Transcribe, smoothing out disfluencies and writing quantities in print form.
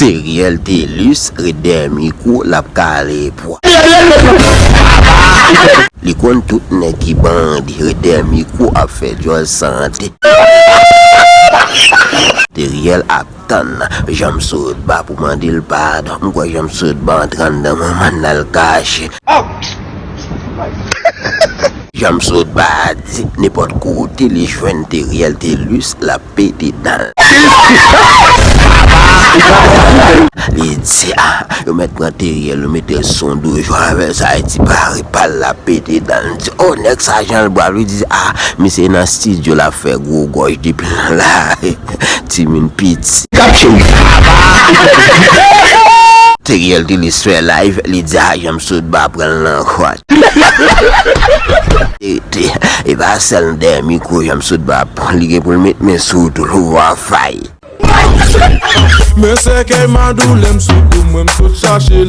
Teriel Telus redemiku la kale po. Li kon tout ne ki bandi redemiku a fait jol santé. Teriel aptan jam sot ba pou mandil pardon. Mkwa jam sot ba entran dans mon manal caché. Jam sot ba di n'importe côté li jwen Teriel Telus la pété dans. Li di yo met pran Teriel, yo mette son dou jo avec ça ti pari pas la pété dans. Oh nek sa jan le bois lui di mi c'est dans studio la fait gros gauche di plan là. Ti min piti. Caption. Teriel Telus fait live li di jam sot ba pran lan kwat. E ba sel de micro jam sot ba li ge pou mettre mes sous tout le wifi. Mais c'est qu'elle m'a doulé, m'sou, moi m'sou chercher.